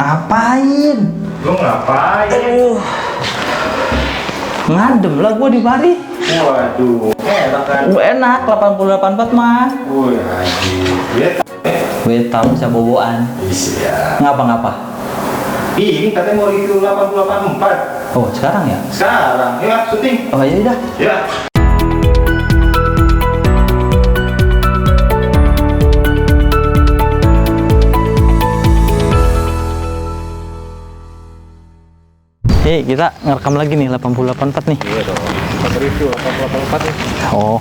Ngapain? Lu ngapain? Ngadem lah gue di mari. Waduh, enak kan? Enak, 8084 mah. Wih, anjir. Gue tahu bisa boboan. Iya. Ngapa-ngapa? Ini katanya mau review 884. Oh, sekarang ya? Sekarang, ya syuting. Oh iya dah. Ya. Hei, kita ngerekam lagi nih 8084 nih. Iya dong. Review 884 nih. Oh.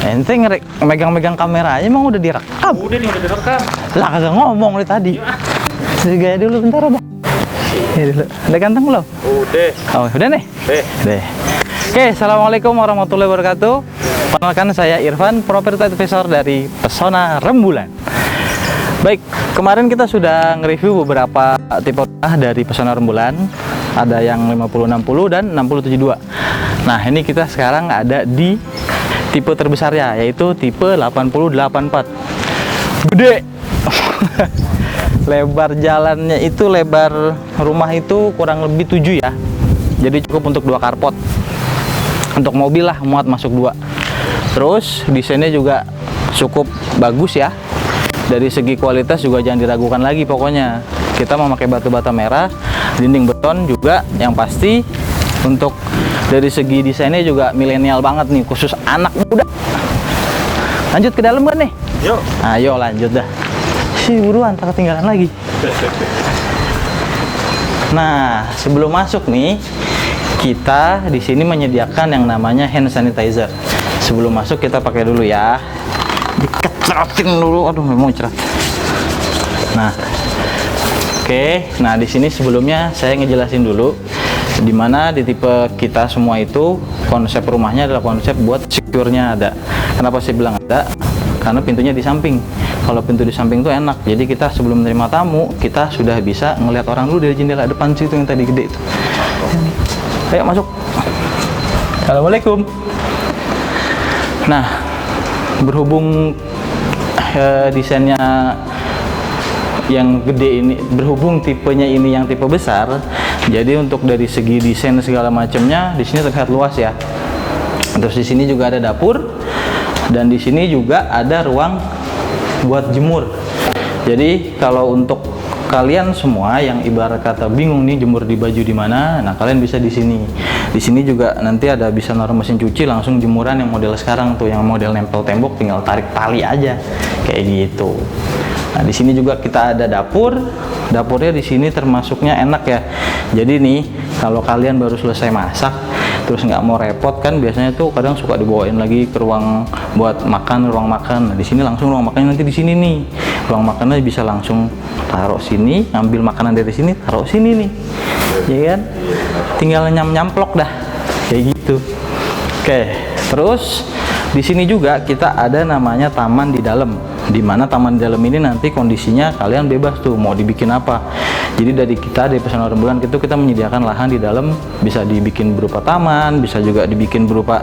Ente megang-megang kamera aja emang udah direkam. Udah nih, udah direkam. Lah kagak ngomong dari tadi. Segaya dulu bentar, Bang. Ya dulu. Udah ganteng belum? Udah. Oh, udah nih. Deh. Oke, assalamualaikum warahmatullahi wabarakatuh. Perkenalkan saya Irfan, property advisor dari Pesona Rembulan. Baik, kemarin kita sudah nge-review beberapa tipe rumah dari Pesona Rembulan. Ada yang 5060 dan 6072. Nah, ini kita sekarang ada di tipe terbesar ya, yaitu tipe 8084. Gede. Lebar jalannya itu, lebar rumah itu kurang lebih 7 ya. Jadi cukup untuk 2 carport. Untuk mobil lah muat masuk 2. Terus desainnya juga cukup bagus ya. Dari segi kualitas juga jangan diragukan lagi pokoknya. Kita memakai batu bata merah, dinding beton juga, yang pasti untuk dari segi desainnya juga milenial banget nih, khusus anak muda. Lanjut ke dalam kan nih? Yuk. Ayo lanjut dah. Buruan, tak ketinggalan lagi. Nah, sebelum masuk nih, kita di sini menyediakan yang namanya hand sanitizer. Sebelum masuk kita pakai dulu ya. Dikecerotin dulu, aduh memang cerat. Nah, oke. Nah di sini sebelumnya saya ngejelasin dulu, dimana di tipe kita semua itu konsep rumahnya adalah konsep buat secure-nya ada. Kenapa saya bilang ada? Karena pintunya di samping. Kalau pintu di samping itu enak. Jadi kita sebelum menerima tamu, kita sudah bisa ngelihat orang dulu dari jendela depan situ yang tadi gede itu. Ayo masuk. Assalamualaikum. Nah, berhubung desainnya yang gede ini, berhubung tipenya ini yang tipe besar, jadi untuk dari segi desain segala macamnya di sini terlihat luas ya. Terus di sini juga ada dapur, dan di sini juga ada ruang buat jemur. Jadi kalau untuk kalian semua yang ibarat kata bingung nih jemur di baju di mana, nah kalian bisa di sini. Di sini juga nanti ada bisa naruh mesin cuci langsung jemuran yang model sekarang tuh, yang model nempel tembok tinggal tarik tali aja kayak gitu. Nah di sini juga kita ada dapur. Dapurnya di sini termasuknya enak ya. Jadi nih kalau kalian baru selesai masak terus nggak mau repot kan, biasanya tuh kadang suka dibawain lagi ke ruang buat makan, ruang makan. Nah di sini langsung ruang makannya nanti di sini nih. Ruang makannya bisa langsung taruh sini, ambil makanan dari sini, taruh sini nih, ya kan? Tinggal nyamplok dah, kayak gitu. Oke, terus di sini juga kita ada namanya taman di dalam. Dimana taman di dalam ini nanti kondisinya kalian bebas tuh mau dibikin apa. Jadi dari kita di Pesona Rembulan itu kita menyediakan lahan di dalam, bisa dibikin berupa taman, bisa juga dibikin berupa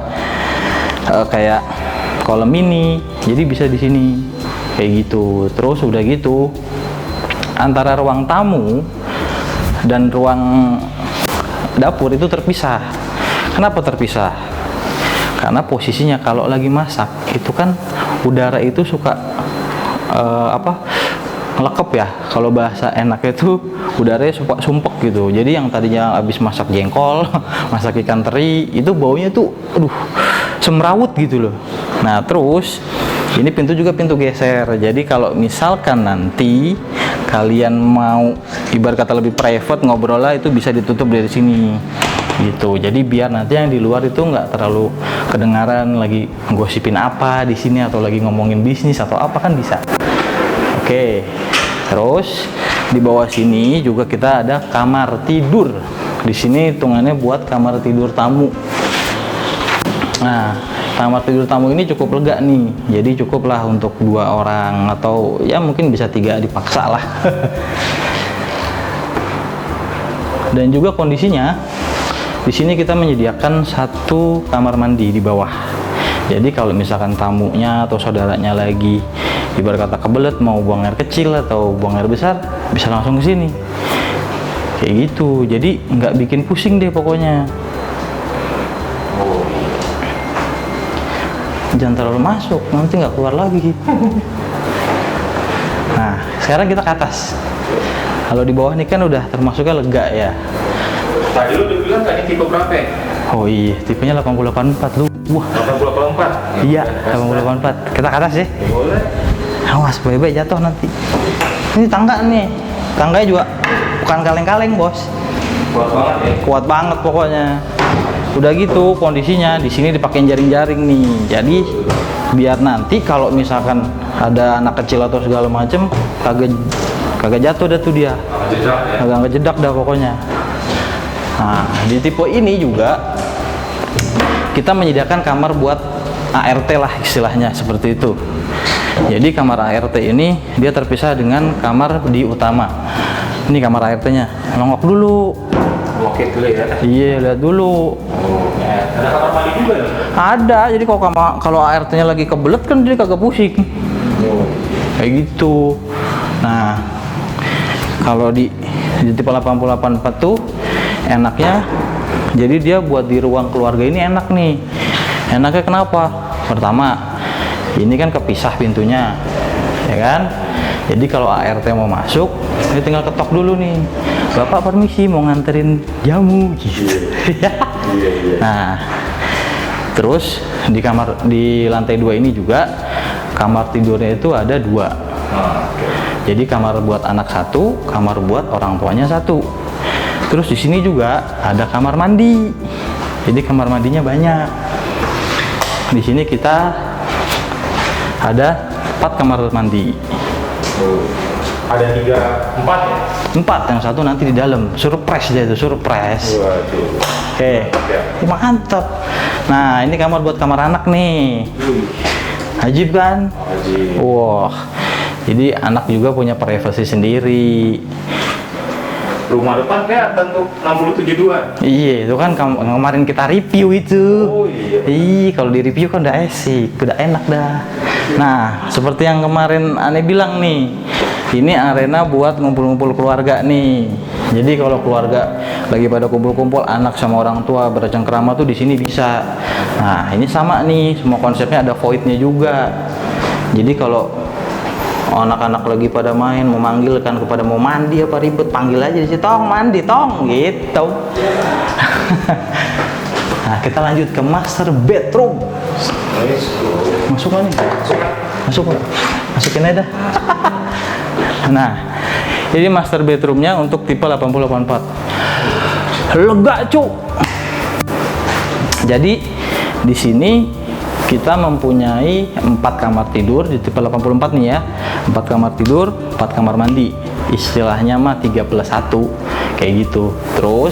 kayak kolam mini. Jadi bisa di sini kayak gitu. Terus udah gitu antara ruang tamu dan ruang dapur itu terpisah. Kenapa terpisah? Karena posisinya kalau lagi masak itu kan udara itu suka ngelekep ya, kalau bahasa enaknya itu udaranya suka sumpek gitu. Jadi yang tadinya habis masak jengkol, masak ikan teri, itu baunya tuh aduh semrawut gitu loh. Nah terus ini pintu juga pintu geser. Jadi kalau misalkan nanti kalian mau ibarat kata lebih private ngobrol lah, itu bisa ditutup dari sini gitu. Jadi biar nanti yang di luar itu nggak terlalu kedengaran lagi gosipin apa di sini atau lagi ngomongin bisnis atau apa, kan bisa. Oke, terus di bawah sini juga kita ada kamar tidur. Di sini hitungannya buat kamar tidur tamu. Nah, kamar tidur tamu ini cukup lega nih. Jadi cukuplah untuk 2 orang atau ya mungkin bisa 3 dipaksa lah. Dan juga kondisinya di sini kita menyediakan 1 kamar mandi di bawah. Jadi kalau misalkan tamunya atau saudaranya lagi ibarat kata kebelet mau buang air kecil atau buang air besar, bisa langsung ke sini. Kayak gitu. Jadi nggak bikin pusing deh pokoknya. Jangan terlalu masuk, nanti nggak keluar lagi. Nah, sekarang kita ke atas. Kalau di bawah ini kan udah termasuknya lega ya. Tadi lu udah bilang tadi tipe berapa ya? Oh iya, tipenya 884 lu. Wah, 884? iya, 884. Kita ke atas ya. Boleh. Awas, baik-baik jatuh nanti. Ini tangga nih. Tangganya juga bukan kaleng-kaleng, Bos. Kuat banget ya? Kuat banget pokoknya. Udah gitu kondisinya di sini dipakein jaring-jaring nih. Jadi biar nanti kalau misalkan ada anak kecil atau segala macem kagak jatuh dah tuh dia. Jejak ya? Agak ngejedak dah pokoknya. Nah, di tipe ini juga kita menyediakan kamar buat ART lah istilahnya seperti itu. Jadi kamar ART ini dia terpisah dengan kamar di utama. Ini kamar ART-nya. Nongok dulu. Oke dulu ya. Iya, lihat dulu. Ada kamar mandi juga nih? Ada. Jadi kalau ART-nya lagi kebelet kan dia kagak pusing. Kayak gitu. Nah, kalau di tipe 884 tuh enaknya, jadi dia buat di ruang keluarga ini enak nih. Enaknya kenapa? Pertama, ini kan kepisah pintunya, ya kan? Jadi kalau ART mau masuk, dia tinggal ketok dulu nih. Bapak permisi mau nganterin jamu gitu. Nah, terus di lantai 2 ini juga kamar tidurnya itu ada 2. Jadi kamar buat anak 1, kamar buat orang tuanya 1. Terus di sini juga ada kamar mandi. Jadi kamar mandinya banyak. Di sini kita ada 4 kamar mandi. Ada 4 ya? 4, yang 1 nanti di dalam. Surprise dia itu, surprise. Waduh. Oke, mantap. Nah, ini kamar buat kamar anak nih. Ajib kan? Ajib. Wah, jadi anak juga punya privasi sendiri. Rumah depan kelihatan tuh 6072. Iya, itu kan kemarin kita review itu. Oh iya. Iya, kalau di review kan udah asik, udah enak dah. Nah, seperti yang kemarin Ane bilang nih, ini arena buat ngumpul-ngumpul keluarga nih. Jadi kalau keluarga lagi pada kumpul-kumpul, anak sama orang tua bercengkrama tuh di sini bisa. Nah, ini sama nih, semua konsepnya ada voidnya juga. Jadi kalau anak-anak lagi pada main, memanggilkan kepada mau mandi apa ribet, panggil aja di situ, tong mandi tong gitu. Nah, kita lanjut ke master bedroom. Masuk nih, masukin aja dah. Nah, ini master bedroomnya untuk tipe 884. Lega cu. Jadi di sini kita mempunyai 4 kamar tidur di tipe 84 nih ya. 4 kamar tidur, 4 kamar mandi. Istilahnya mah 3+1 kayak gitu. Terus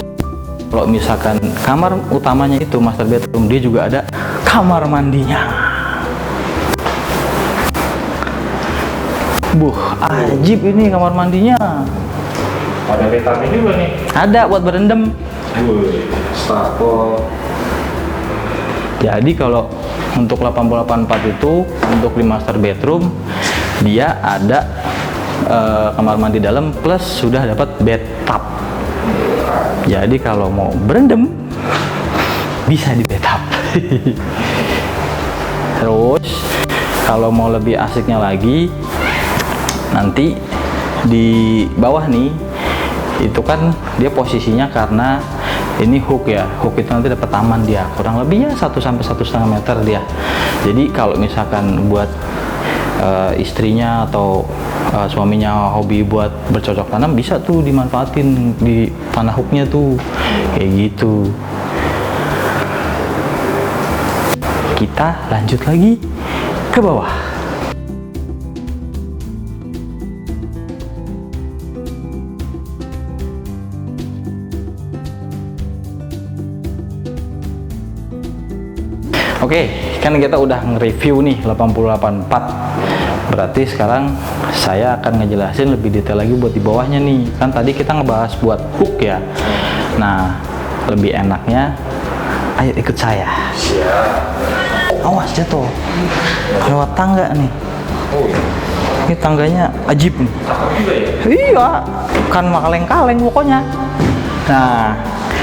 kalau misalkan kamar utamanya itu master bedroom, dia juga ada kamar mandinya. Ajib ini kamar mandinya. Ada betapnya juga nih. Ada buat berendam. Starport. Jadi kalau untuk 884 itu untuk di master bedroom dia ada kamar mandi dalam plus sudah dapat bathtub. Jadi kalau mau berendam bisa di bathtub. Terus kalau mau lebih asiknya lagi, nanti di bawah nih itu kan dia posisinya karena ini hook ya, hook itu nanti dapat taman dia kurang lebih ya 1 sampai 1,5 meter dia. Jadi kalau misalkan buat istrinya atau suaminya hobi buat bercocok tanam, bisa tuh dimanfaatin di panah hooknya tuh kayak gitu. Kita lanjut lagi ke bawah. Oke, kan kita udah nge-review nih 884. Berarti sekarang saya akan ngejelasin lebih detail lagi buat di bawahnya nih. Kan tadi kita ngebahas buat hook ya. Nah, lebih enaknya ayo ikut saya. Siap. Awas jatuh. Lewat tangga nih. Oh iya. Ini tangganya ajib nih. Cakep juga ya. Iya, kan kaleng-kaleng pokoknya. Nah,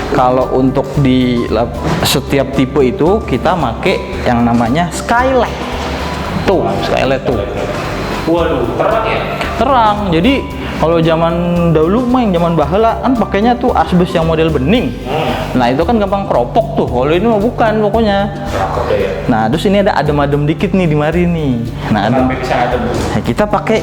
kalau untuk di setiap tipe itu kita make yang namanya skylight. Tuh, skylight tuh. Waduh, terang ya? Terang. Jadi kalau zaman dahulu mah yang zaman baheula kan pakainya tuh asbes yang model bening. Nah, itu kan gampang keropok tuh. Kalau ini mah bukan pokoknya. Cakep deh ya. Nah, terus ini ada adem-adem dikit nih di mari nih. Nah, adem. Kenapa bisa ada Bu? Nah, kita pakai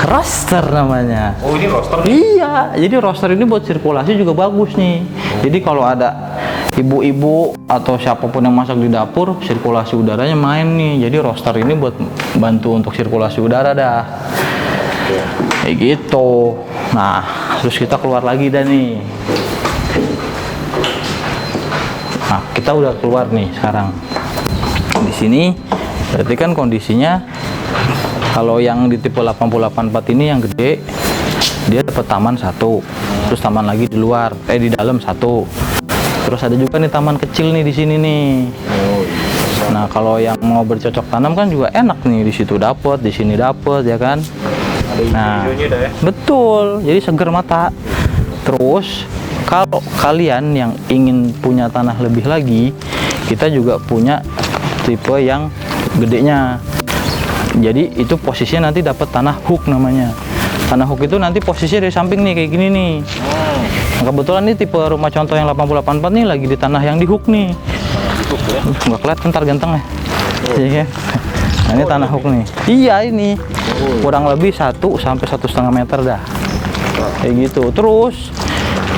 roster namanya. Oh, ini roster nih. Iya, jadi roster ini buat sirkulasi juga bagus nih. Jadi kalau ada ibu-ibu atau siapapun yang masak di dapur, sirkulasi udaranya main nih. Jadi roster ini buat bantu untuk sirkulasi udara dah. Ya. Kayak gitu. Nah, terus kita keluar lagi dah nih. Nah, kita udah keluar nih sekarang. Di sini berarti kan kondisinya kalau yang di tipe 884 ini yang gede, dia dapat taman satu, terus taman lagi di luar, di dalam satu. Terus ada juga nih taman kecil nih di sini nih. Nah, kalau yang mau bercocok tanam kan juga enak nih, di situ dapat, di sini dapat ya kan. Nah, Hijau-hijaunya dah ya. betul, jadi seger mata. Terus kalau kalian yang ingin punya tanah lebih lagi, kita juga punya tipe yang gedenya. Jadi itu posisinya nanti dapat tanah hook namanya. Tanah hook itu nanti posisinya dari samping nih kayak gini nih. Nah, kebetulan nih tipe rumah contoh yang 884 nih lagi di tanah yang di hook nih. Nggak kelihatan ntar ganteng ya. Iya. Nah, ini tanah hook nih. Iya ini. Kurang lebih 1 sampai 1,5 meter dah. Kayak gitu. Terus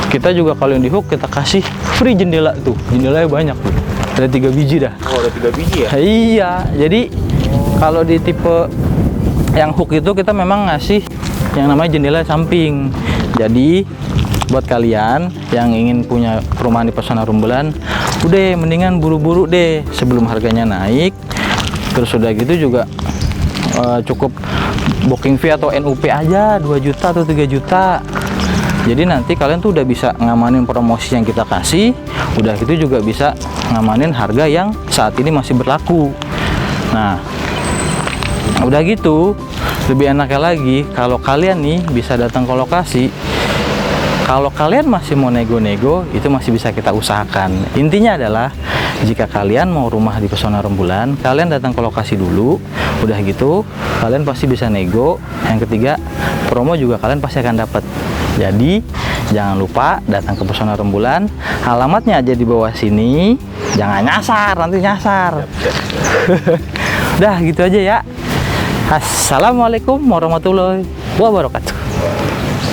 kita juga kalau yang di hook kita kasih free jendela tuh. Jendelanya banyak tuh. Ada 3 biji dah. Oh, ada 3 biji ya? Iya. Jadi kalau di tipe yang hook itu kita memang ngasih yang namanya jendela samping. Jadi buat kalian yang ingin punya perumahan di Pesona Rumbelan, udah mendingan buru-buru deh sebelum harganya naik. Terus udah gitu juga cukup booking fee atau NUP aja 2 juta atau 3 juta. Jadi nanti kalian tuh udah bisa ngamanin promosi yang kita kasih, udah gitu juga bisa ngamanin harga yang saat ini masih berlaku. Nah, udah gitu lebih enaknya lagi kalau kalian nih bisa datang ke lokasi. Kalau kalian masih mau nego-nego, itu masih bisa kita usahakan. Intinya adalah jika kalian mau rumah di Pesona Rembulan, kalian datang ke lokasi dulu. Udah gitu, kalian pasti bisa nego. Yang ketiga, promo juga kalian pasti akan dapat. Jadi, jangan lupa datang ke Pesona Rembulan. Alamatnya aja di bawah sini. Jangan nyasar, nanti nyasar. Udah gitu aja ya. Assalamualaikum warahmatullahi wabarakatuh.